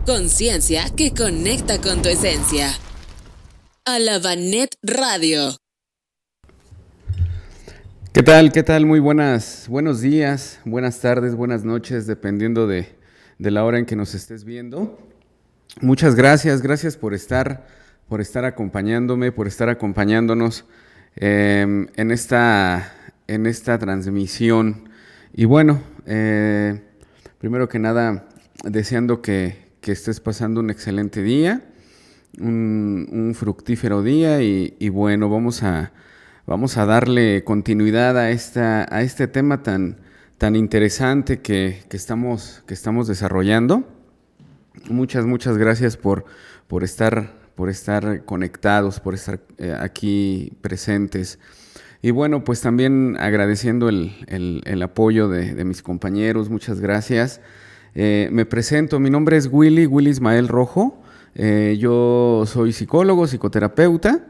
Conciencia que conecta con tu esencia. Alabanet Radio. ¿Qué tal? ¿Qué tal? Muy buenos días, buenas tardes, buenas noches, dependiendo de la hora en que nos estés viendo. Muchas gracias por estar acompañándome, por estar acompañándonos en esta transmisión. Y bueno, primero que nada, deseando que estés pasando un excelente día, un fructífero día y bueno, vamos a darle continuidad a este tema tan interesante que estamos desarrollando. Muchas gracias por estar conectados, por estar aquí presentes. Y bueno, pues también agradeciendo el apoyo de mis compañeros, muchas gracias. Me presento, mi nombre es Willy Ismael Rojo. Yo soy psicólogo, psicoterapeuta.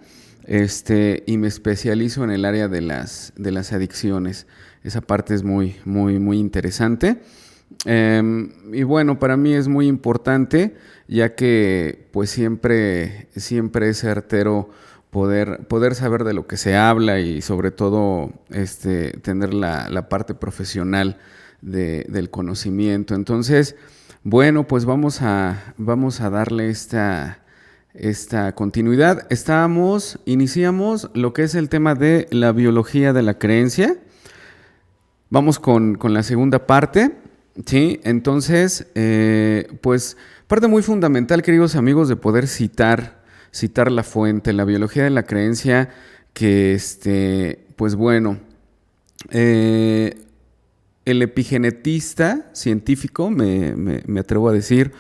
Y me especializo en el área de las adicciones. Esa parte es muy interesante. Y bueno, para mí es muy importante, ya que pues siempre es certero poder saber de lo que se habla y sobre todo tener la parte profesional del conocimiento. Entonces, bueno, pues vamos a darle esta continuidad. Iniciamos lo que es el tema de la biología de la creencia. Vamos con la segunda parte, ¿sí? Entonces, pues parte muy fundamental, queridos amigos, de poder citar la fuente, la biología de la creencia, que pues bueno, el epigenetista científico, me atrevo a decir,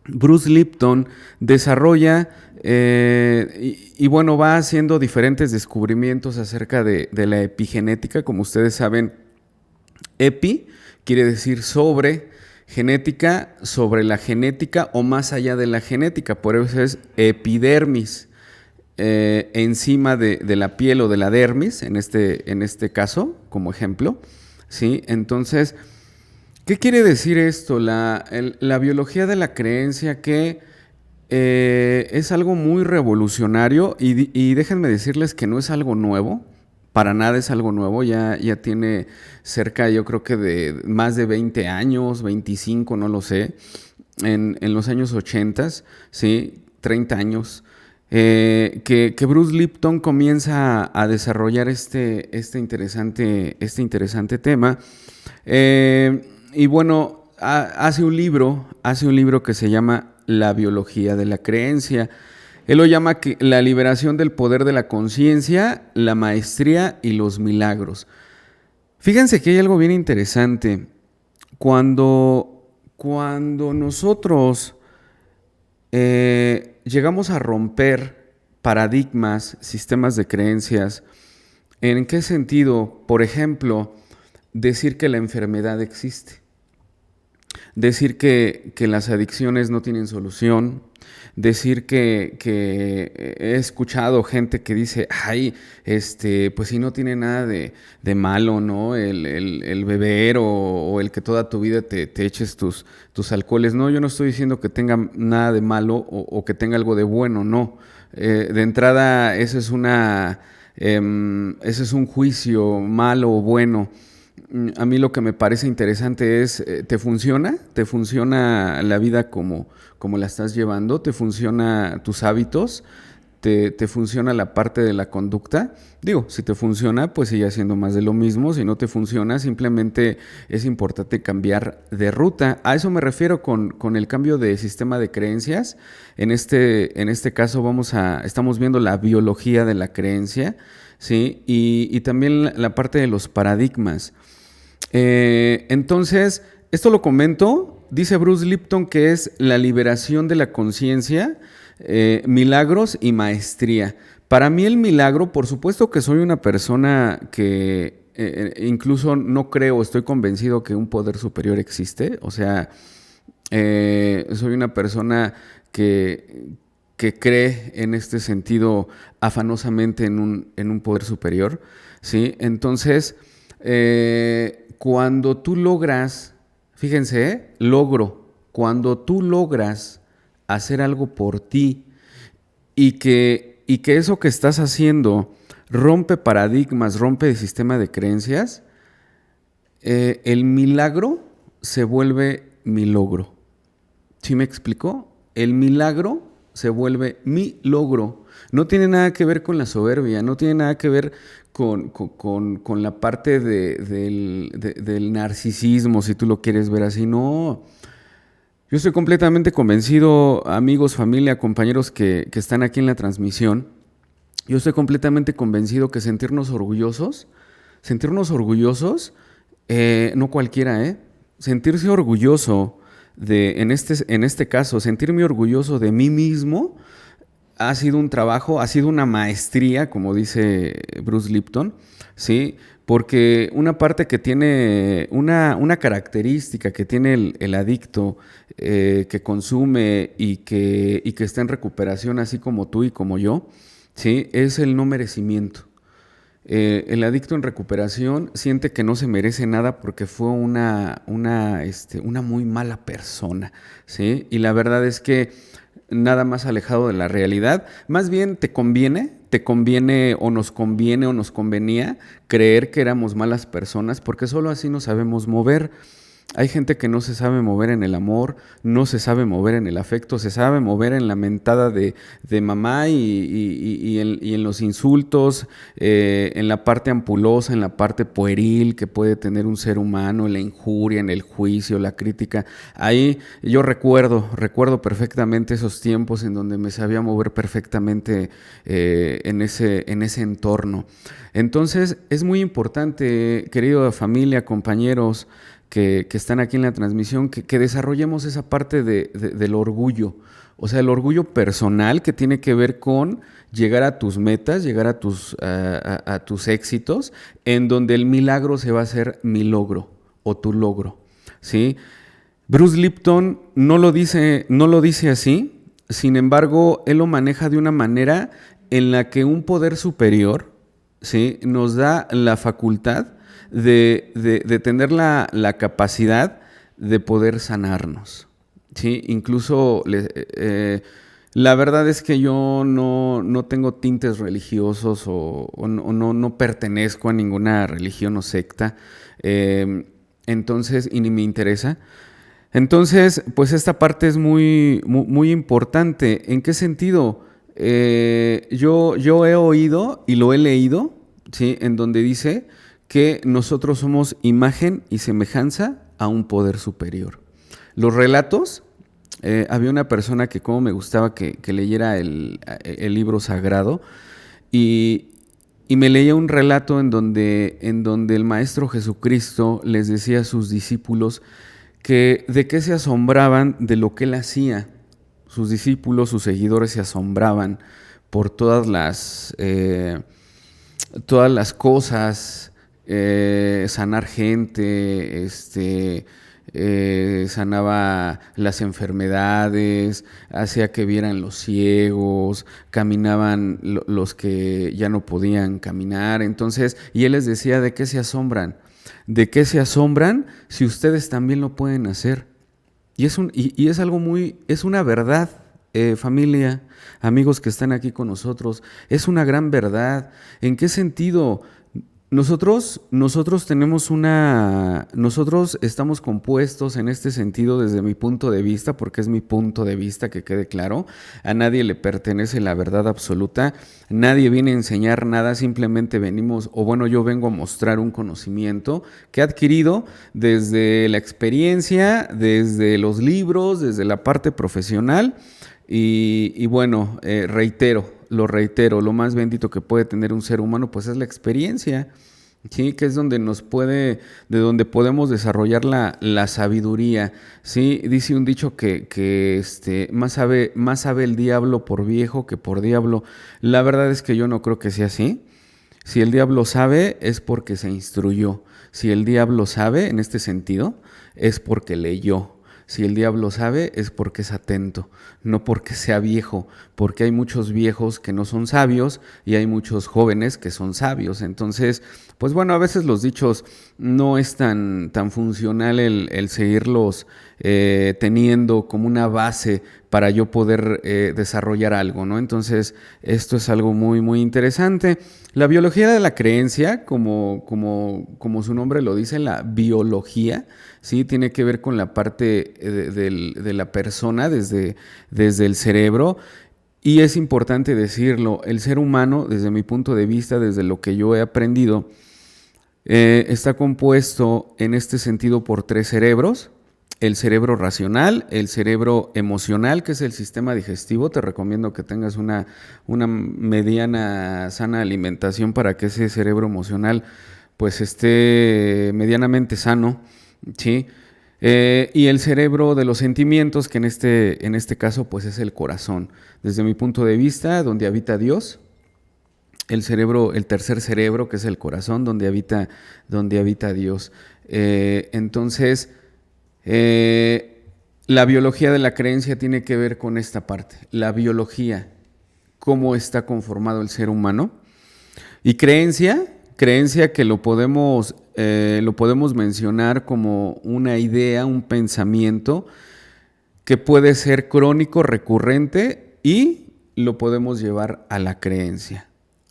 Bruce Lipton desarrolla y bueno, va haciendo diferentes descubrimientos acerca de la epigenética. Como ustedes saben, epi quiere decir sobre, genética, sobre la genética o más allá de la genética, por eso es epidermis, encima de la piel o de la dermis, en este caso, como ejemplo, ¿sí? Entonces, ¿qué quiere decir esto? La biología de la creencia, que es algo muy revolucionario y déjenme decirles que no es algo nuevo, para nada es algo nuevo, ya tiene cerca, yo creo que de más de 20 años, 25, no lo sé, en los años 80, ¿sí? 30 años, que Bruce Lipton comienza a desarrollar este interesante tema. Y bueno, hace un libro que se llama La biología de la creencia. Él lo llama la liberación del poder de la conciencia, la maestría y los milagros. Fíjense que hay algo bien interesante. Cuando nosotros llegamos a romper paradigmas, sistemas de creencias, ¿en qué sentido? Por ejemplo, decir que la enfermedad existe, decir que las adicciones no tienen solución, decir que he escuchado gente que dice, ay, pues si no tiene nada de malo, ¿no? El beber o el que toda tu vida te eches tus alcoholes. No, yo no estoy diciendo que tenga nada de malo o que tenga algo de bueno, no. De entrada, ese es un juicio malo o bueno. A mí lo que me parece interesante es, ¿te funciona? ¿Te funciona la vida como la estás llevando? ¿Te funciona tus hábitos? ¿Te funciona la parte de la conducta? Digo, si te funciona, pues sigue haciendo más de lo mismo. Si no te funciona, simplemente es importante cambiar de ruta. A eso me refiero con el cambio de sistema de creencias. En este caso estamos viendo la biología de la creencia, ¿sí? Y también la parte de los paradigmas. Entonces, esto lo comento, dice Bruce Lipton, que es la liberación de la conciencia, milagros y maestría. Para mí el milagro, por supuesto que soy una persona que incluso no creo, estoy convencido que un poder superior existe. O sea, soy una persona que cree en este sentido afanosamente en un poder superior, ¿sí? Entonces, cuando tú logras, fíjense, logro, cuando tú logras hacer algo por ti y que eso que estás haciendo rompe paradigmas, rompe el sistema de creencias, el milagro se vuelve mi logro. ¿Sí me explicó? El milagro se vuelve mi logro. No tiene nada que ver con la soberbia, no tiene nada que ver con la parte del narcisismo, si tú lo quieres ver así. No. Yo estoy completamente convencido, amigos, familia, compañeros que están aquí en la transmisión. Yo estoy completamente convencido que sentirnos orgullosos, no cualquiera, sentirse orgulloso en este caso, sentirme orgulloso de mí mismo, ha sido un trabajo, ha sido una maestría, como dice Bruce Lipton, ¿sí? Porque una parte que tiene, una característica que tiene el adicto que consume y que está en recuperación, así como tú y como yo, ¿sí? Es el no merecimiento. El adicto en recuperación siente que no se merece nada porque fue una muy mala persona, ¿sí? Y la verdad es que nada más alejado de la realidad. Más bien te conviene o nos convenía creer que éramos malas personas porque solo así nos sabemos mover. Hay gente que no se sabe mover en el amor, no se sabe mover en el afecto, se sabe mover en la mentada de mamá y en los insultos, en la parte ampulosa, en la parte pueril que puede tener un ser humano, en la injuria, en el juicio, la crítica. Ahí yo recuerdo perfectamente esos tiempos en donde me sabía mover perfectamente en ese entorno. Entonces es muy importante, querida familia, compañeros, que están aquí en la transmisión, que desarrollemos esa parte del orgullo, o sea, el orgullo personal que tiene que ver con llegar a tus metas, llegar a tus éxitos, en donde el milagro se va a hacer mi logro o tu logro, ¿sí? Bruce Lipton no lo dice así, sin embargo, él lo maneja de una manera en la que un poder superior, ¿sí?, nos da la facultad de tener la capacidad de poder sanarnos, ¿sí? Incluso la verdad es que yo no tengo tintes religiosos o no pertenezco a ninguna religión o secta, entonces, y ni me interesa. Entonces, pues esta parte es muy, muy, muy importante. ¿En qué sentido? Yo he oído y lo he leído, ¿sí?, en donde dice que nosotros somos imagen y semejanza a un poder superior. Los relatos, había una persona que como me gustaba que leyera el libro sagrado y me leía un relato en donde el Maestro Jesucristo les decía a sus discípulos que de qué se asombraban de lo que él hacía. Sus discípulos, sus seguidores se asombraban por todas las cosas, sanar gente, sanaba las enfermedades, hacía que vieran los ciegos, caminaban los que ya no podían caminar. Entonces, y él les decía, ¿de qué se asombran? ¿De qué se asombran si ustedes también lo pueden hacer? Y es algo es una verdad, familia, amigos que están aquí con nosotros, es una gran verdad. ¿En qué sentido? Nosotros estamos compuestos en este sentido desde mi punto de vista, porque es mi punto de vista, que quede claro. A nadie le pertenece la verdad absoluta, nadie viene a enseñar nada, simplemente venimos, o bueno, yo vengo a mostrar un conocimiento que he adquirido desde la experiencia, desde los libros, desde la parte profesional. Y bueno, lo reitero, lo más bendito que puede tener un ser humano pues es la experiencia, ¿sí? Que es donde de donde podemos desarrollar la sabiduría, ¿sí? Dice un dicho que más sabe el diablo por viejo que por diablo. La verdad es que yo no creo que sea así. Si el diablo sabe es porque se instruyó. Si el diablo sabe en este sentido es porque leyó. Si el diablo sabe es porque es atento, no porque sea viejo, porque hay muchos viejos que no son sabios y hay muchos jóvenes que son sabios. Entonces, pues bueno, a veces los dichos no es tan funcional el seguirlos teniendo como una base para yo poder desarrollar algo, ¿no? Entonces, esto es algo muy, muy interesante. La biología de la creencia, como su nombre lo dice, la biología, ¿sí? Tiene que ver con la parte de la persona desde el cerebro. Y es importante decirlo, el ser humano, desde mi punto de vista, desde lo que yo he aprendido, está compuesto en este sentido por 3 cerebros. El cerebro racional, el cerebro emocional, que es el sistema digestivo. Te recomiendo que tengas una mediana sana alimentación para que ese cerebro emocional pues esté medianamente sano, ¿sí? Y el cerebro de los sentimientos, que en este caso pues es el corazón. Desde mi punto de vista, donde habita Dios, el tercer cerebro, que es el corazón, donde habita Dios. Entonces, la biología de la creencia tiene que ver con esta parte. La biología, cómo está conformado el ser humano. Y creencia que lo podemos mencionar como una idea, un pensamiento que puede ser crónico, recurrente, y lo podemos llevar a la creencia.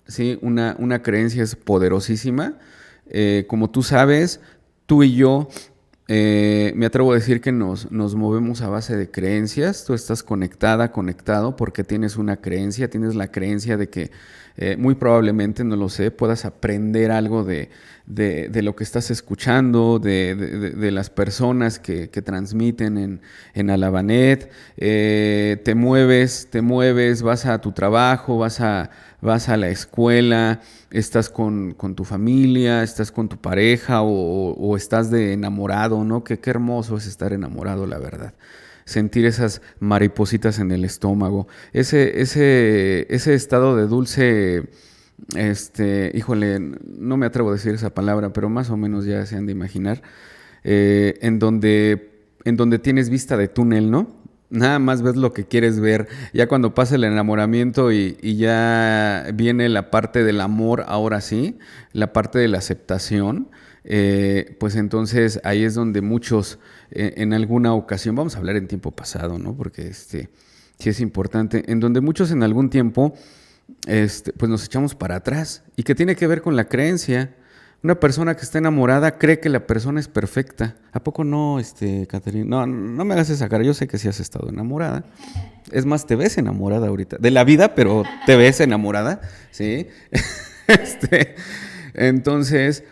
¿Sí? Una creencia es poderosísima. Como tú sabes, tú y yo, me atrevo a decir que nos movemos a base de creencias. Tú estás conectado porque tienes una creencia, tienes la creencia de que muy probablemente, no lo sé, puedas aprender algo de lo que estás escuchando, de las personas que transmiten en Alabanet. Te mueves, vas a tu trabajo, vas a la escuela, estás con tu familia, estás con tu pareja o estás de enamorado, ¿no? Qué hermoso es estar enamorado, la verdad. Sentir esas maripositas en el estómago, ese estado de dulce, híjole, no me atrevo a decir esa palabra, pero más o menos ya se han de imaginar, en donde tienes vista de túnel, ¿no? Nada más ves lo que quieres ver. Ya cuando pasa el enamoramiento y ya viene la parte del amor, ahora sí, la parte de la aceptación, pues entonces ahí es donde muchos en alguna ocasión, vamos a hablar en tiempo pasado, ¿no? Porque sí es importante, en donde muchos en algún tiempo pues nos echamos para atrás, y que tiene que ver con la creencia. Una persona que está enamorada cree que la persona es perfecta. ¿A poco no, Caterina? No me hagas esa cara. Yo sé que sí has estado enamorada. Es más, te ves enamorada ahorita. De la vida, pero te ves enamorada, ¿sí? Entonces,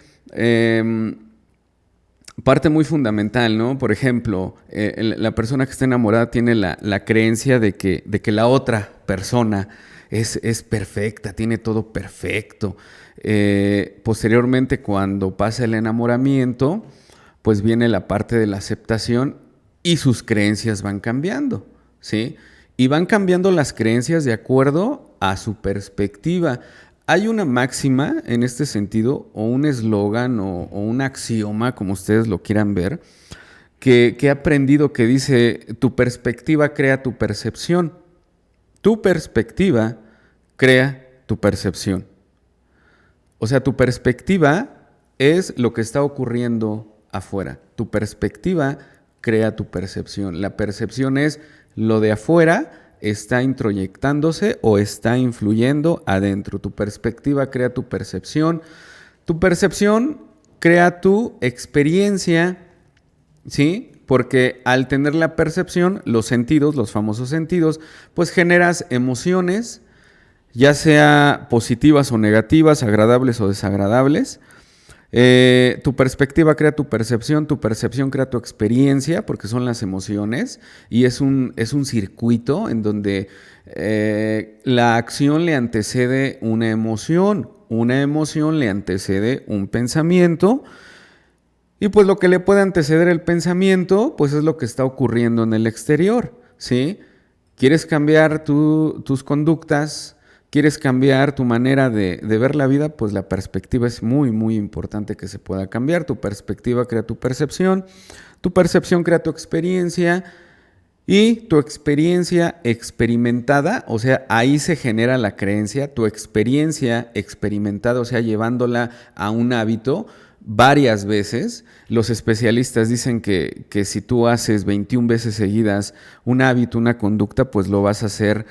parte muy fundamental, ¿no? Por ejemplo, la persona que está enamorada tiene la creencia de que la otra persona es perfecta, tiene todo perfecto. Posteriormente, cuando pasa el enamoramiento, pues viene la parte de la aceptación y sus creencias van cambiando, ¿sí? Y van cambiando las creencias de acuerdo a su perspectiva. Hay una máxima en este sentido, o un eslogan, o un axioma, como ustedes lo quieran ver, que he aprendido, que dice: tu perspectiva crea tu percepción. Tu perspectiva crea tu percepción. O sea, tu perspectiva es lo que está ocurriendo afuera. Tu perspectiva crea tu percepción. La percepción es lo de afuera está introyectándose o está influyendo adentro. Tu perspectiva crea tu percepción. Tu percepción crea tu experiencia, ¿sí? Porque al tener la percepción, los sentidos, los famosos sentidos, pues generas emociones, ya sea positivas o negativas, agradables o desagradables. Tu perspectiva crea tu percepción crea tu experiencia, porque son las emociones, y es un circuito en donde la acción le antecede una emoción le antecede un pensamiento, y pues lo que le puede anteceder el pensamiento, pues es lo que está ocurriendo en el exterior, ¿sí? ¿Quieres cambiar tus conductas? ¿Quieres cambiar tu manera de ver la vida? Pues la perspectiva es muy, muy importante que se pueda cambiar. Tu perspectiva crea tu percepción crea tu experiencia, Y tu experiencia experimentada, o sea, ahí se genera la creencia, tu experiencia experimentada, o sea, llevándola a un hábito varias veces. Los especialistas dicen que si tú haces 21 veces seguidas un hábito, una conducta, pues valga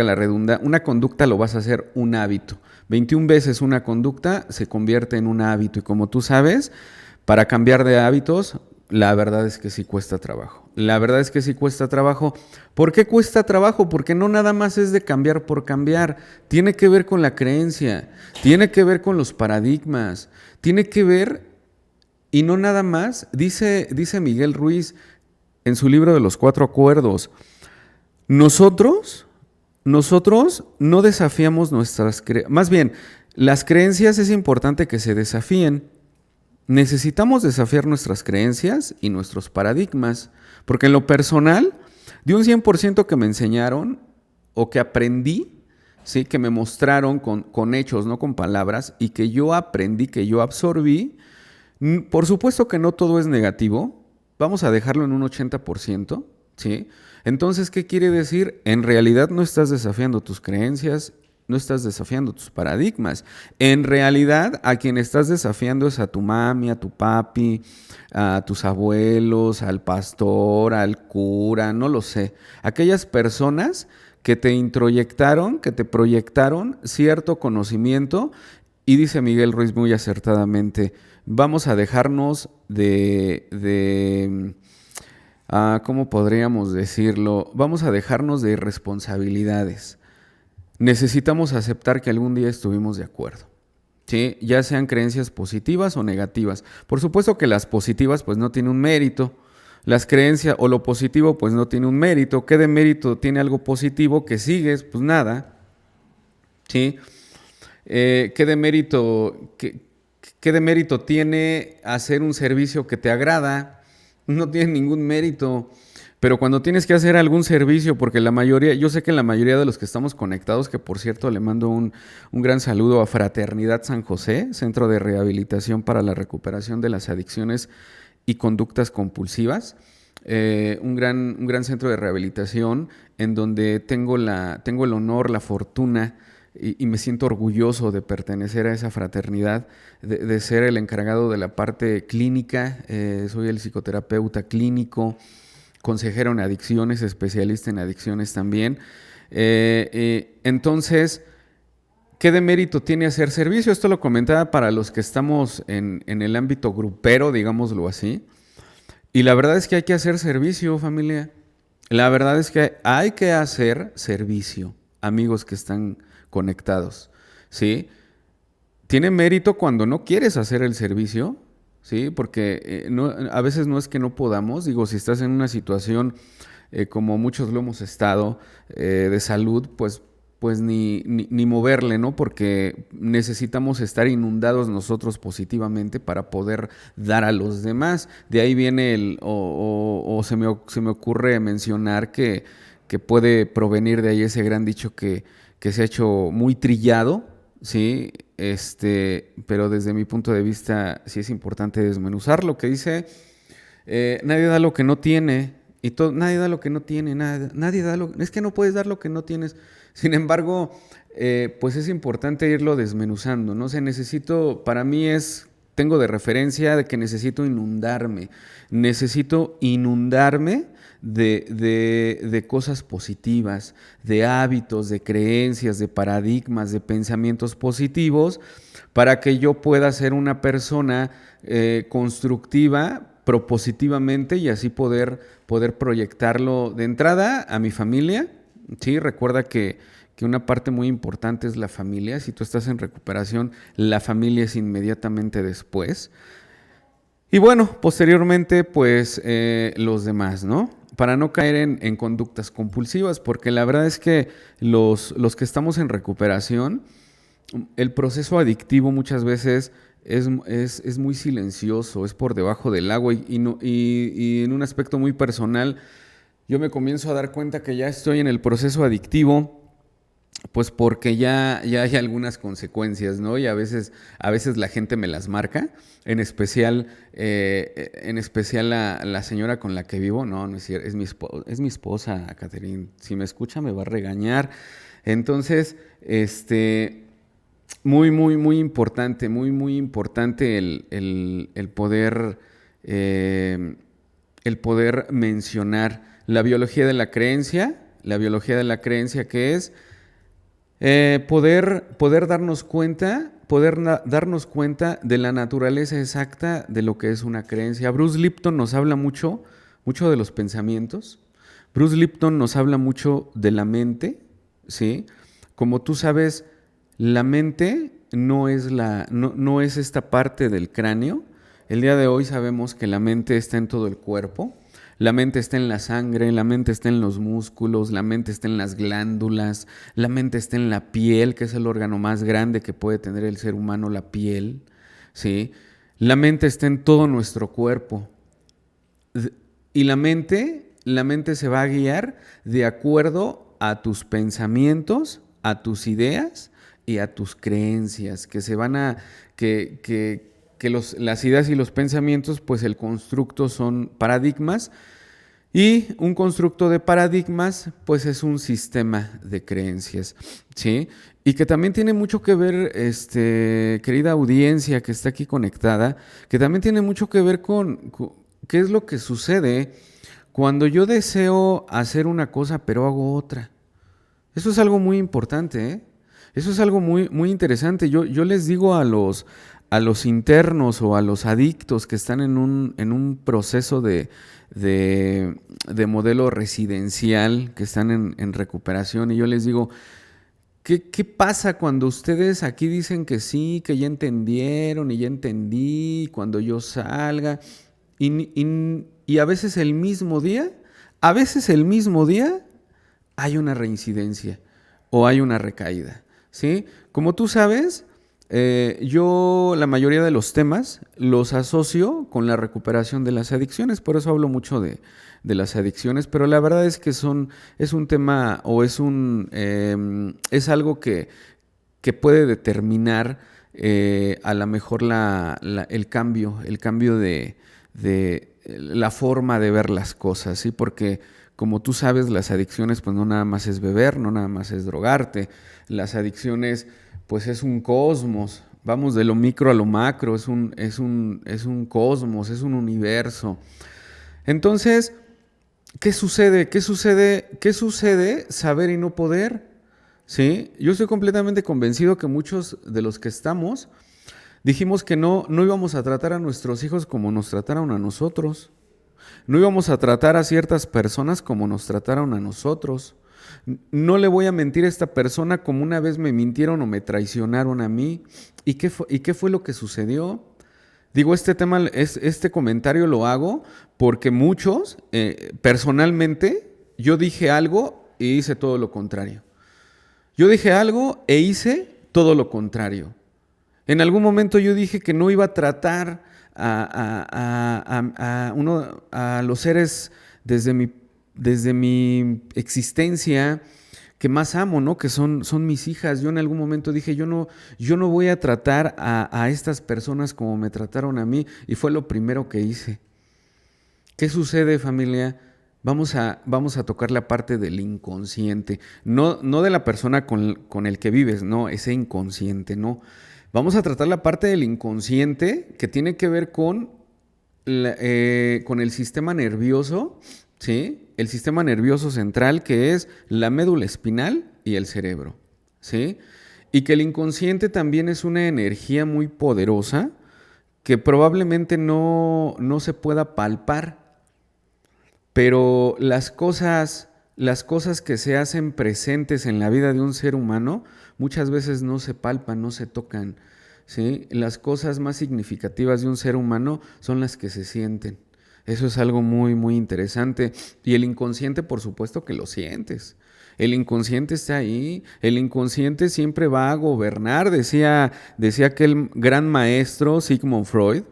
la redundancia, una conducta lo vas a hacer un hábito. 21 veces una conducta se convierte en un hábito y como tú sabes, para cambiar de hábitos, la verdad es que sí cuesta trabajo. La verdad es que sí cuesta trabajo. ¿Por qué cuesta trabajo? Porque no nada más es de cambiar por cambiar. Tiene que ver con la creencia, tiene que ver con los paradigmas, tiene que ver, y no nada más, dice Miguel Ruiz en su libro de los 4 acuerdos, nosotros no desafiamos nuestras creencias, más bien, las creencias es importante que se desafíen. Necesitamos desafiar nuestras creencias y nuestros paradigmas, porque en lo personal, de un 100% que me enseñaron o que aprendí, ¿sí? Que me mostraron con hechos, no con palabras, y que yo aprendí, que yo absorbí, por supuesto que no todo es negativo, vamos a dejarlo en un 80%, ¿sí? Entonces, ¿qué quiere decir? En realidad no estás desafiando tus creencias, no estás desafiando tus paradigmas. En realidad, a quien estás desafiando es a tu mami, a tu papi, a tus abuelos, al pastor, al cura, no lo sé. Aquellas personas que te introyectaron, que te proyectaron cierto conocimiento, y dice Miguel Ruiz muy acertadamente, vamos a dejarnos ¿cómo podríamos decirlo? Vamos a dejarnos de irresponsabilidades. Necesitamos aceptar que algún día estuvimos de acuerdo, ¿sí? Ya sean creencias positivas o negativas. Por supuesto que las positivas pues no tienen un mérito, las creencias o lo positivo pues no tiene un mérito. ¿Qué de mérito tiene algo positivo que sigues? Pues nada, ¿sí? ¿Qué de mérito tiene hacer un servicio que te agrada? No tiene ningún mérito. Pero cuando tienes que hacer algún servicio, porque yo sé que la mayoría de los que estamos conectados, que por cierto le mando un gran saludo a Fraternidad San José, Centro de Rehabilitación para la Recuperación de las Adicciones y Conductas Compulsivas, un gran centro de rehabilitación en donde tengo el honor, la fortuna y me siento orgulloso de pertenecer a esa fraternidad, de ser el encargado de la parte clínica, soy el psicoterapeuta clínico, consejero en adicciones, especialista en adicciones también. Entonces, ¿qué de mérito tiene hacer servicio? Esto lo comentaba para los que estamos en el ámbito grupero, digámoslo así. Y la verdad es que hay que hacer servicio, familia. La verdad es que hay que hacer servicio, amigos que están conectados, ¿sí? Tiene mérito cuando no quieres hacer el servicio, ¿sí? Porque a veces no es que no podamos, digo, si estás en una situación como muchos lo hemos estado, de salud, pues ni moverle, ¿no? Porque necesitamos estar inundados nosotros positivamente para poder dar a los demás. De ahí viene se me ocurre mencionar que puede provenir de ahí ese gran dicho que se ha hecho muy trillado, ¿sí? Pero desde mi punto de vista sí es importante desmenuzar lo que dice, nadie da lo que no tiene, y nadie da lo que no tiene, nadie da es que no puedes dar lo que no tienes. Sin embargo, pues es importante irlo desmenuzando, ¿no? Para mí tengo de referencia de que necesito inundarme de cosas positivas, de hábitos, de creencias, de paradigmas, de pensamientos positivos, para que yo pueda ser una persona constructiva, propositivamente, y así poder proyectarlo de entrada a mi familia. Sí, recuerda que una parte muy importante es la familia. Si tú estás en recuperación, la familia es inmediatamente después. Y bueno, posteriormente, pues los demás, ¿no? Para no caer en conductas compulsivas, porque la verdad es que los que estamos en recuperación, el proceso adictivo muchas veces es muy silencioso, es por debajo del agua y en un aspecto muy personal, yo me comienzo a dar cuenta que ya estoy en el proceso adictivo Pues porque ya hay algunas consecuencias, ¿no? Y a veces la gente me las marca, en especial la señora con la que vivo, no, no es cierto, es mi esposa, Catherine. Si me escucha me va a regañar. Entonces, muy importante eh, el poder mencionar la biología de la creencia que es darnos cuenta de la naturaleza exacta de lo que es una creencia. Bruce Lipton nos habla mucho de los pensamientos. Bruce Lipton nos habla mucho de la mente, ¿sí? Como tú sabes, la mente no es esta parte del cráneo. El día de hoy sabemos que la mente está en todo el cuerpo. La mente está en la sangre, la mente está en los músculos, la mente está en las glándulas, la mente está en la piel, que es el órgano más grande que puede tener el ser humano, la piel, ¿sí? La mente está en todo nuestro cuerpo. Y la mente se va a guiar de acuerdo a tus pensamientos, a tus ideas y a tus creencias, que se van a, que las ideas y los pensamientos, pues el constructo son paradigmas, y un constructo de paradigmas, pues es un sistema de creencias, ¿sí? Y que también tiene mucho que ver, querida audiencia que está aquí conectada, que también tiene mucho que ver con qué es lo que sucede cuando yo deseo hacer una cosa pero hago otra. Eso es algo muy importante, ¿eh? Eso es algo muy interesante. Yo les digo a los internos o a los adictos que están en un proceso de modelo residencial, que están en recuperación, y yo les digo, ¿qué pasa cuando ustedes aquí dicen que sí, que ya entendieron y ya entendí, cuando yo salga? Y a veces el mismo día hay una reincidencia o hay una recaída, ¿sí? Como tú sabes, yo la mayoría de los temas los asocio con la recuperación de las adicciones, por eso hablo mucho de las adicciones, pero la verdad es que es un tema o es algo que puede determinar a lo mejor el cambio de la forma de ver las cosas, ¿sí? Porque como tú sabes, las adicciones pues no nada más es beber, no nada más es drogarte. Las adicciones pues es un cosmos. Vamos de lo micro a lo macro, es un cosmos, es un universo. Entonces, ¿qué sucede? ¿Qué sucede? ¿Qué sucede saber y no poder? ¿Sí? Yo estoy completamente convencido que muchos de los que estamos dijimos que no íbamos a tratar a nuestros hijos como nos trataron a nosotros. No íbamos a tratar a ciertas personas como nos trataron a nosotros. No le voy a mentir a esta persona como una vez me mintieron o me traicionaron a mí. ¿Y qué fue lo que sucedió? Digo, este comentario lo hago porque muchos, personalmente, yo dije algo e hice todo lo contrario. Yo dije algo e hice todo lo contrario. En algún momento yo dije que no iba a tratar a los seres desde mi existencia que más amo, ¿no? Que son mis hijas. Yo en algún momento dije, yo no voy a tratar a estas personas como me trataron a mí, y fue lo primero que hice. ¿Qué sucede, familia? Vamos a tocar la parte del inconsciente, no de la persona con el que vives, no, ese inconsciente, no. Vamos a tratar la parte del inconsciente que tiene que ver con el sistema nervioso, ¿sí? El sistema nervioso central, que es la médula espinal y el cerebro, ¿sí? Y que el inconsciente también es una energía muy poderosa que probablemente no se pueda palpar, pero las cosas que se hacen presentes en la vida de un ser humano muchas veces no se palpan, no se tocan, ¿sí? Las cosas más significativas de un ser humano son las que se sienten. Eso es algo muy interesante. Y el inconsciente, por supuesto que lo sientes. El inconsciente está ahí. El inconsciente siempre va a gobernar, decía aquel gran maestro Sigmund Freud.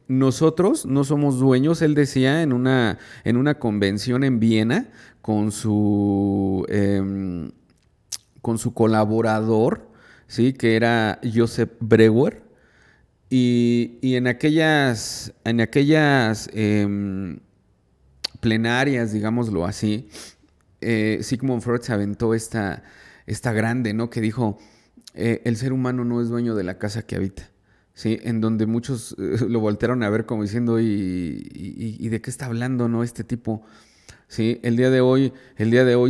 Nosotros no somos dueños, él decía en una convención en Viena con su con su colaborador, ¿sí? Que era Joseph Breuer. Y en aquellas plenarias, digámoslo así, Sigmund Freud se aventó esta grande, ¿no? Que dijo, el ser humano no es dueño de la casa que habita, ¿sí? En donde muchos lo voltearon a ver como diciendo, ¿y de qué está hablando, no? Este tipo, ¿sí? El día de hoy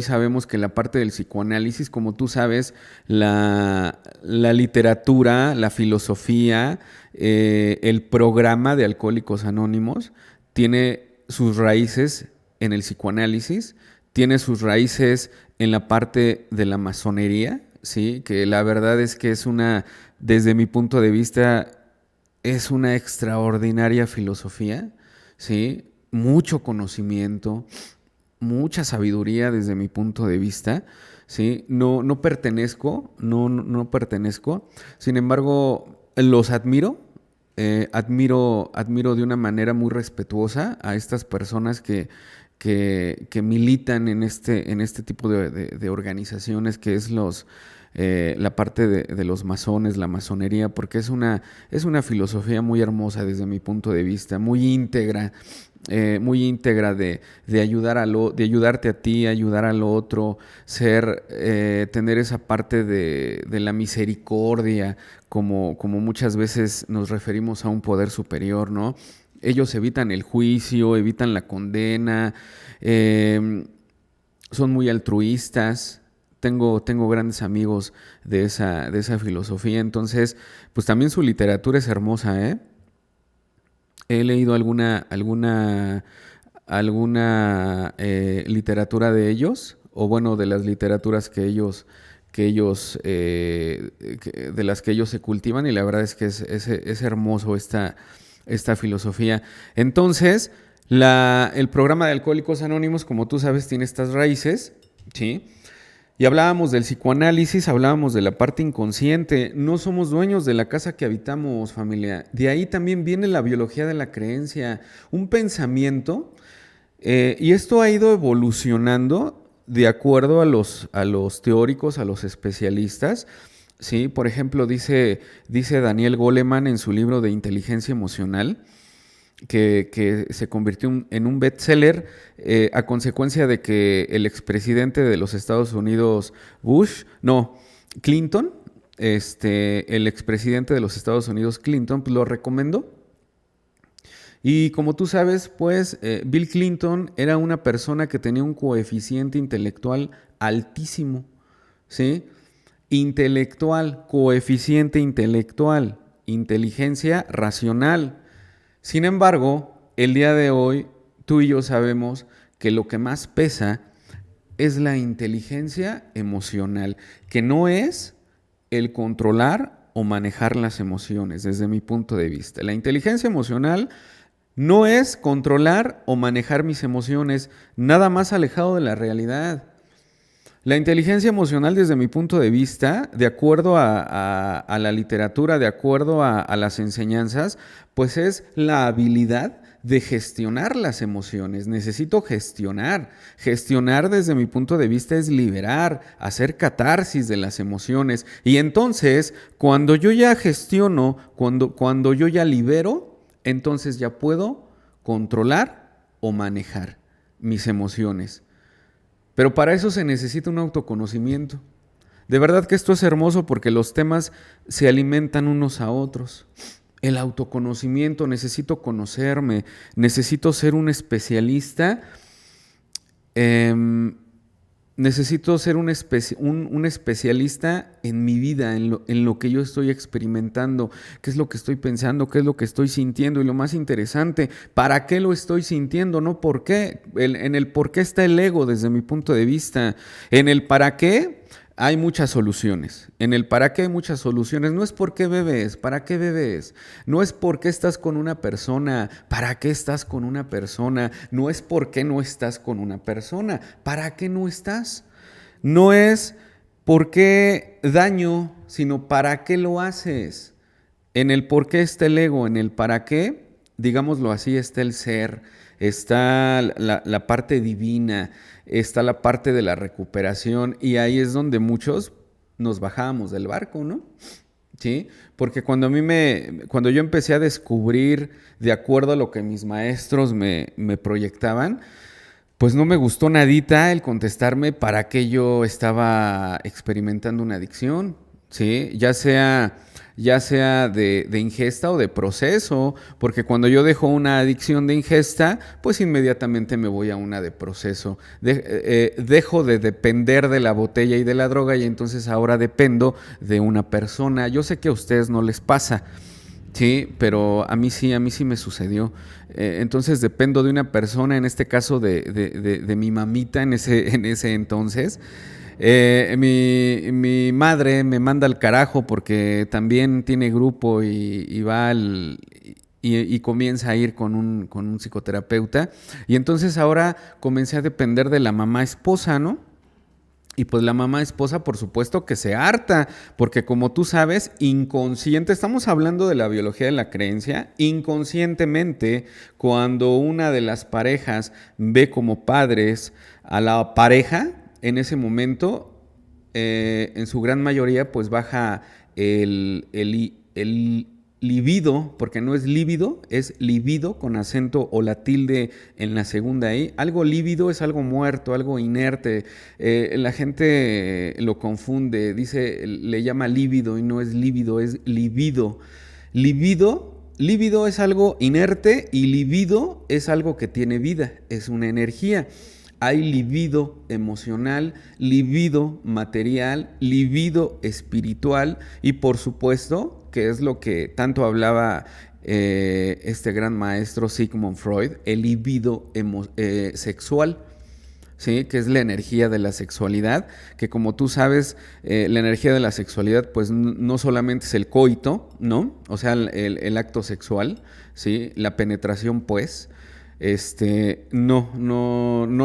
sabemos que la parte del psicoanálisis, como tú sabes, la literatura, la filosofía, el programa de Alcohólicos Anónimos tiene sus raíces en el psicoanálisis, tiene sus raíces en la parte de la masonería, ¿sí? Que la verdad es que desde mi punto de vista, es una extraordinaria filosofía, ¿sí? Mucho conocimiento, mucha sabiduría desde mi punto de vista, ¿sí? No pertenezco, no pertenezco, sin embargo, los admiro de una manera muy respetuosa a estas personas que militan en este tipo de organizaciones, que es la parte de los masones, la masonería, porque es una filosofía muy hermosa desde mi punto de vista, muy íntegra de ayudarte a ti, ayudar al otro, tener esa parte de la misericordia, como muchas veces nos referimos a un poder superior, ¿no? Ellos evitan el juicio, evitan la condena, son muy altruistas. Tengo grandes amigos de esa filosofía, entonces, pues también su literatura es hermosa, ¿eh? He leído alguna literatura de ellos, o bueno, de las literaturas de las que ellos se cultivan, y la verdad es que es hermoso esta filosofía. Entonces, el programa de Alcohólicos Anónimos, como tú sabes, tiene estas raíces, ¿sí? Y hablábamos del psicoanálisis, hablábamos de la parte inconsciente. No somos dueños de la casa que habitamos, familia. De ahí también viene la biología de la creencia, un pensamiento, y esto ha ido evolucionando de acuerdo a los teóricos, a los especialistas. ¿Sí? Por ejemplo, dice Daniel Goleman en su libro de Inteligencia Emocional, que se convirtió en un bestseller a consecuencia de que el expresidente de los Estados Unidos, Clinton, el expresidente de los Estados Unidos, Clinton, pues lo recomendó. Y como tú sabes, pues Bill Clinton era una persona que tenía un coeficiente intelectual altísimo, ¿sí? Intelectual, coeficiente intelectual, inteligencia racional. Sin embargo, el día de hoy, tú y yo sabemos que lo que más pesa es la inteligencia emocional, que no es el controlar o manejar las emociones, desde mi punto de vista. La inteligencia emocional no es controlar o manejar mis emociones, nada más alejado de la realidad. La inteligencia emocional, desde mi punto de vista, de acuerdo a la literatura, de acuerdo a las enseñanzas, pues es la habilidad de gestionar las emociones. Necesito gestionar. Gestionar, desde mi punto de vista, es liberar, hacer catarsis de las emociones. Y entonces, cuando yo ya gestiono, cuando yo ya libero, entonces ya puedo controlar o manejar mis emociones. Pero para eso se necesita un autoconocimiento. De verdad que esto es hermoso porque los temas se alimentan unos a otros. El autoconocimiento, necesito conocerme, necesito ser un especialista, necesito ser un especialista en mi vida, en lo que yo estoy experimentando, qué es lo que estoy pensando, qué es lo que estoy sintiendo, y lo más interesante, ¿para qué lo estoy sintiendo? No por qué. En el por qué está el ego, desde mi punto de vista. En el para qué hay muchas soluciones. En el para qué hay muchas soluciones. No es por qué bebes, para qué bebes. No es por qué estás con una persona, para qué estás con una persona. No es por qué no estás con una persona, para qué no estás. No es por qué daño, sino para qué lo haces. En el por qué está el ego, en el para qué, digámoslo así, está el ser, está la parte divina, está la parte de la recuperación, y ahí es donde muchos nos bajábamos del barco, ¿no? Sí, porque cuando yo empecé a descubrir de acuerdo a lo que mis maestros me proyectaban, pues no me gustó nadita el contestarme para qué yo estaba experimentando una adicción, ¿sí? Ya sea de ingesta o de proceso, porque cuando yo dejo una adicción de ingesta, pues inmediatamente me voy a una de proceso. Dejo de depender de la botella y de la droga y entonces ahora dependo de una persona. Yo sé que a ustedes no les pasa. Sí, pero a mí sí me sucedió. Entonces dependo de una persona, en este caso de mi mamita en ese entonces. Mi madre me manda al carajo porque también tiene grupo y va y comienza a ir con un psicoterapeuta. Y entonces ahora comencé a depender de la mamá esposa, ¿no? Y pues la mamá esposa, por supuesto que se harta, porque como tú sabes, estamos hablando de la biología de la creencia, inconscientemente, cuando una de las parejas ve como padres a la pareja, en ese momento, en su gran mayoría, pues baja el libido, porque no es líbido, es libido con acento o la tilde en la segunda I. Algo líbido es algo muerto, algo inerte. La gente lo confunde, le llama líbido y no es líbido, es libido. Líbido es algo inerte y libido es algo que tiene vida, es una energía. Hay libido emocional, libido material, libido espiritual y por supuesto, que es lo que tanto hablaba este gran maestro Sigmund Freud, el libido sexual. ¿Sí? Que es la energía de la sexualidad, que como tú sabes, la energía de la sexualidad pues no solamente es el coito, ¿no? O sea, el acto sexual, ¿sí? La penetración pues, no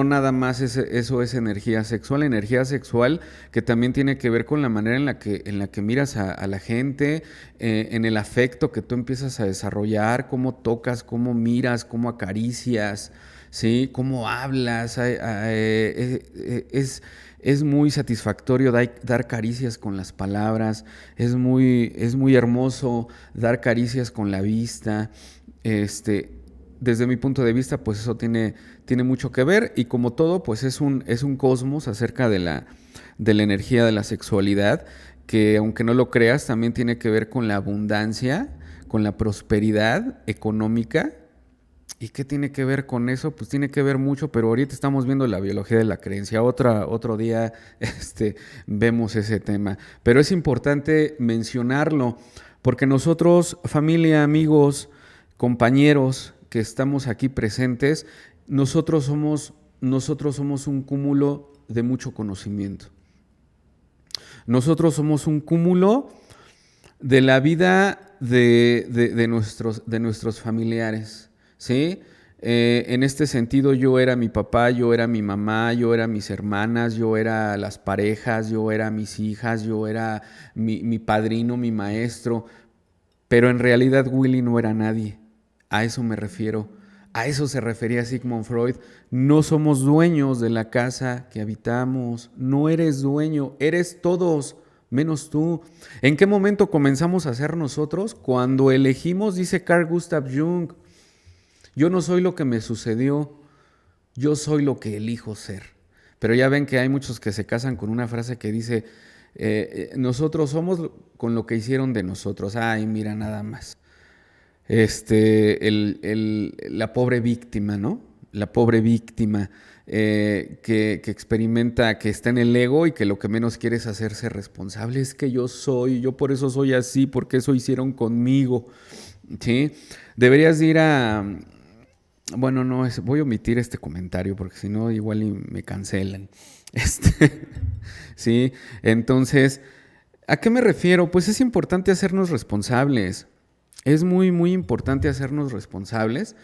nada más eso es energía sexual que también tiene que ver con la manera en la que miras a la gente, en el afecto que tú empiezas a desarrollar, cómo tocas, cómo miras, cómo acaricias, ¿sí? Cómo hablas, es muy satisfactorio dar caricias con las palabras, es muy hermoso dar caricias con la vista, desde mi punto de vista, pues eso tiene mucho que ver y como todo, pues es un cosmos acerca de la energía de la sexualidad, que aunque no lo creas, también tiene que ver con la abundancia, con la prosperidad económica. ¿Y qué tiene que ver con eso? Pues tiene que ver mucho, pero ahorita estamos viendo la biología de la creencia. Otro día vemos ese tema. Pero es importante mencionarlo, porque nosotros, familia, amigos, compañeros que estamos aquí presentes, nosotros somos un cúmulo de mucho conocimiento. Nosotros somos un cúmulo de la vida de nuestros familiares. ¿Sí? En este sentido yo era mi papá, yo era mi mamá, yo era mis hermanas, yo era las parejas, yo era mis hijas, yo era mi padrino, mi maestro, pero en realidad Willy no era nadie. A eso me refiero. A eso se refería Sigmund Freud. No somos dueños de la casa que habitamos. No eres dueño, eres todos, menos tú. ¿En qué momento comenzamos a ser nosotros? Cuando elegimos, dice Carl Gustav Jung, yo no soy lo que me sucedió, yo soy lo que elijo ser. Pero ya ven que hay muchos que se casan con una frase que dice, nosotros somos con lo que hicieron de nosotros. Ay, mira nada más. La pobre víctima, ¿no? La pobre víctima que experimenta, que está en el ego y que lo que menos quiere es hacerse responsable. Es que yo por eso soy así, porque eso hicieron conmigo. ¿Sí? Deberías ir bueno, no, voy a omitir este comentario porque si no igual y me cancelan. Sí, entonces, ¿a qué me refiero? Pues es importante hacernos responsables. Es muy, muy importante hacernos responsables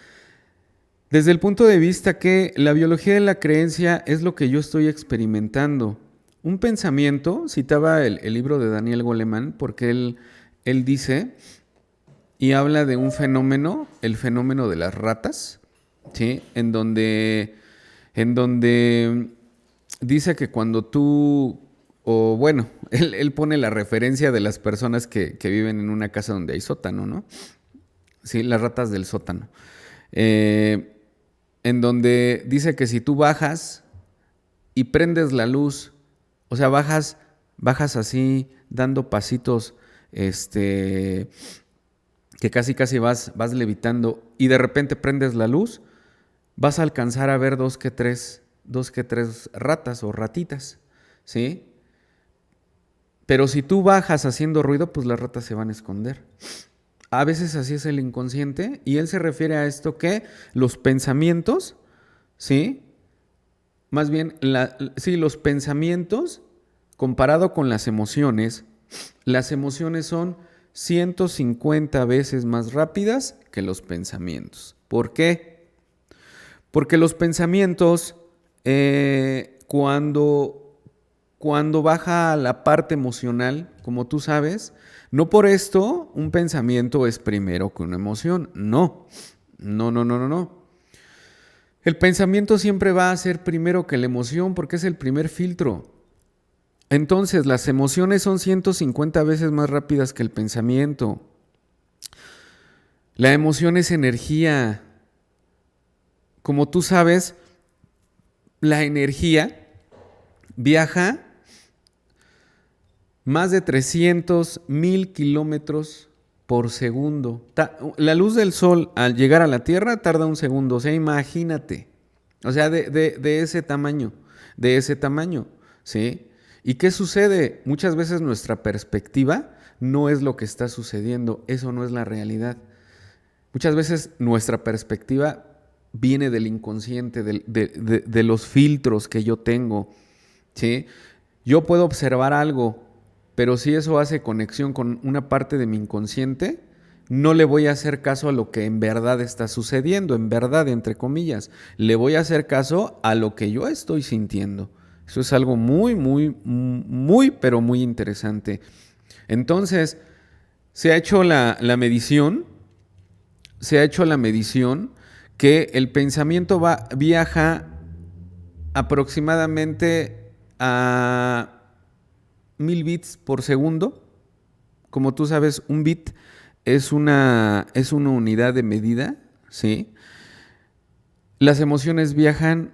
desde el punto de vista que la biología de la creencia es lo que yo estoy experimentando. Un pensamiento, citaba el libro de Daniel Goleman, porque él dice y habla de un fenómeno, el fenómeno de las ratas, ¿sí? En donde dice que cuando tú o bueno, él pone la referencia de las personas que viven en una casa donde hay sótano, ¿no? Sí, las ratas del sótano. En donde dice que si tú bajas y prendes la luz, o sea, bajas así, dando pasitos, que casi vas levitando y de repente prendes la luz, vas a alcanzar a ver dos que tres ratas o ratitas, ¿sí? Pero si tú bajas haciendo ruido, pues las ratas se van a esconder. A veces así es el inconsciente y él se refiere a esto que los pensamientos, ¿sí? Más bien, sí, los pensamientos comparado con las emociones son 150 veces más rápidas que los pensamientos. ¿Por qué? Porque los pensamientos, cuando baja la parte emocional, como tú sabes, no por esto un pensamiento es primero que una emoción. No. El pensamiento siempre va a ser primero que la emoción porque es el primer filtro. Entonces, las emociones son 150 veces más rápidas que el pensamiento. La emoción es energía. Como tú sabes, la energía viaja más de 300,000 kilómetros por segundo. La luz del sol al llegar a la Tierra tarda un segundo. O sea, imagínate. O sea, de ese tamaño. ¿Sí? ¿Y qué sucede? Muchas veces nuestra perspectiva no es lo que está sucediendo. Eso no es la realidad. Muchas veces nuestra perspectiva viene del inconsciente, de los filtros que yo tengo. ¿Sí? Yo puedo observar algo, pero si eso hace conexión con una parte de mi inconsciente, no le voy a hacer caso a lo que en verdad está sucediendo, en verdad, entre comillas. Le voy a hacer caso a lo que yo estoy sintiendo. Eso es algo pero muy interesante. Entonces, se ha hecho la medición que el pensamiento viaja aproximadamente a 1000 bits por segundo. Como tú sabes, un bit es una unidad de medida, ¿sí? Las emociones viajan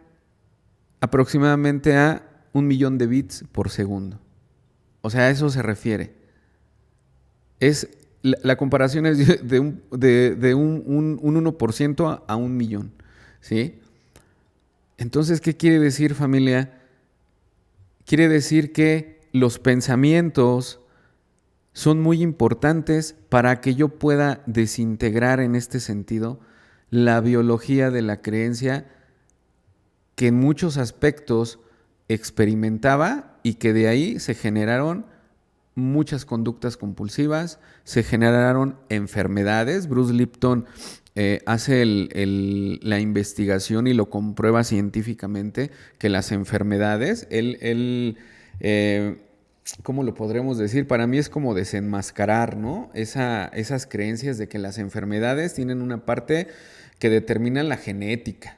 aproximadamente a 1,000,000 de bits por segundo. O sea, a eso se refiere. La comparación es de un 1% a 1,000,000, ¿sí? Entonces, ¿qué quiere decir, familia? Quiere decir que los pensamientos son muy importantes para que yo pueda desintegrar en este sentido la biología de la creencia que en muchos aspectos experimentaba y que de ahí se generaron muchas conductas compulsivas, se generaron enfermedades. Bruce Lipton hace la investigación y lo comprueba científicamente que las enfermedades, ¿cómo lo podremos decir? Para mí es como desenmascarar, ¿no? Esas creencias de que las enfermedades tienen una parte que determina la genética,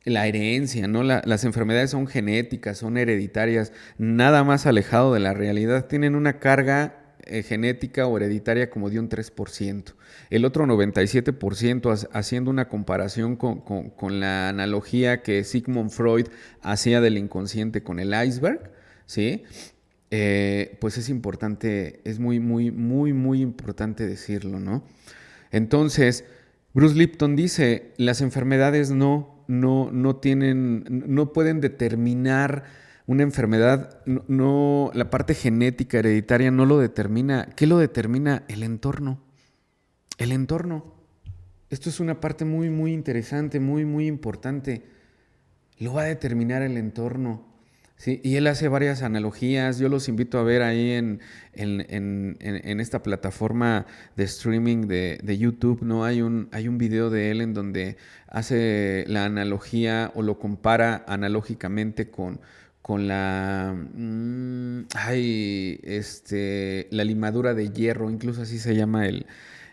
la herencia, ¿no? Las enfermedades son genéticas, son hereditarias, nada más alejado de la realidad. Tienen una carga genética o hereditaria como de un 3%. El otro 97%, haciendo una comparación con la analogía que Sigmund Freud hacía del inconsciente con el iceberg, ¿sí? Pues es importante, es muy importante decirlo, ¿no? Entonces, Bruce Lipton dice, las enfermedades no pueden determinar una enfermedad, la parte genética hereditaria no lo determina. ¿Qué lo determina? El entorno. El entorno. Esto es una parte muy interesante, muy importante. Lo va a determinar el entorno. Sí, y él hace varias analogías. Yo los invito a ver ahí en esta plataforma de streaming de YouTube, ¿no? Hay un video de él en donde hace la analogía o lo compara analógicamente con la la limadura de hierro, incluso así se llama el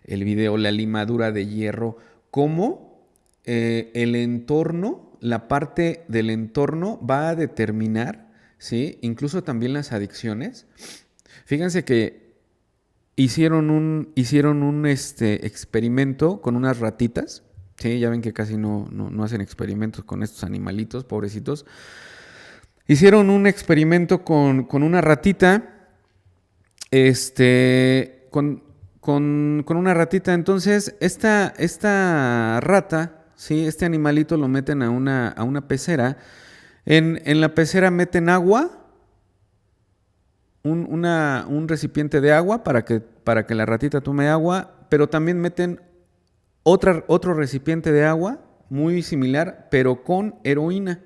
video, la limadura de hierro. Cómo el entorno, la parte del entorno va a determinar ¿sí? Incluso también las adicciones. Fíjense que hicieron un experimento con unas ratitas, ¿sí? Ya ven que casi no hacen experimentos con estos animalitos, pobrecitos. Hicieron un experimento con una ratita, con una ratita. Entonces, esta rata, ¿sí? Este animalito lo meten a una pecera. En la pecera meten agua, un recipiente de agua para que la ratita tome agua, pero también meten otro recipiente de agua muy similar, pero con heroína,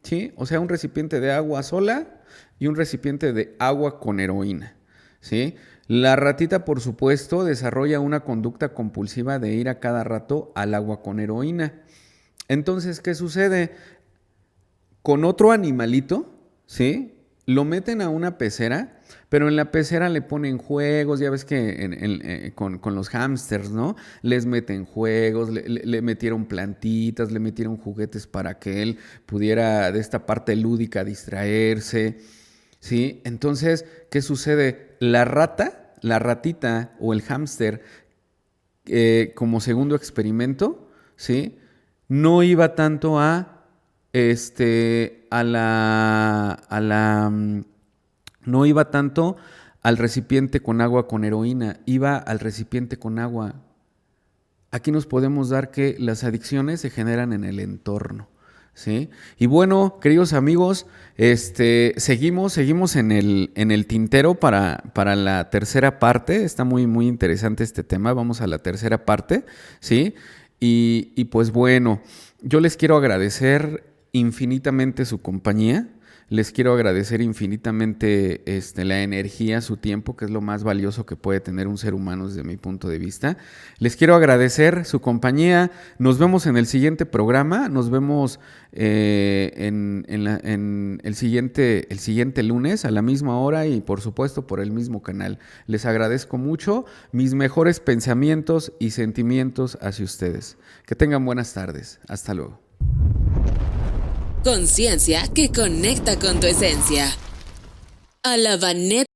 ¿sí? O sea, un recipiente de agua sola y un recipiente de agua con heroína, ¿sí? La ratita, por supuesto, desarrolla una conducta compulsiva de ir a cada rato al agua con heroína. Entonces, ¿qué sucede? Con otro animalito, ¿sí? Lo meten a una pecera, pero en la pecera le ponen juegos, ya ves que con los hámsters, ¿no? Les meten juegos, le metieron plantitas, le metieron juguetes para que él pudiera de esta parte lúdica distraerse, ¿sí? Entonces, ¿qué sucede? La ratita o el hámster, como segundo experimento, ¿sí? No iba tanto no iba tanto al recipiente con agua con heroína, iba al recipiente con agua. Aquí nos podemos dar que las adicciones se generan en el entorno, ¿sí? Y bueno, queridos amigos, seguimos en el tintero para la tercera parte. Está muy, muy interesante este tema. Vamos a la tercera parte, ¿sí? Y pues bueno, yo les quiero agradecer infinitamente su compañía. Les quiero agradecer infinitamente la energía, su tiempo, que es lo más valioso que puede tener un ser humano desde mi punto de vista. Les quiero agradecer su compañía. Nos vemos en el siguiente programa. Nos vemos en el siguiente lunes a la misma hora y por supuesto por el mismo canal. Les agradezco mucho. Mis mejores pensamientos y sentimientos hacia ustedes. Que tengan buenas tardes. Hasta luego. Conciencia que conecta con tu esencia. A la Vanet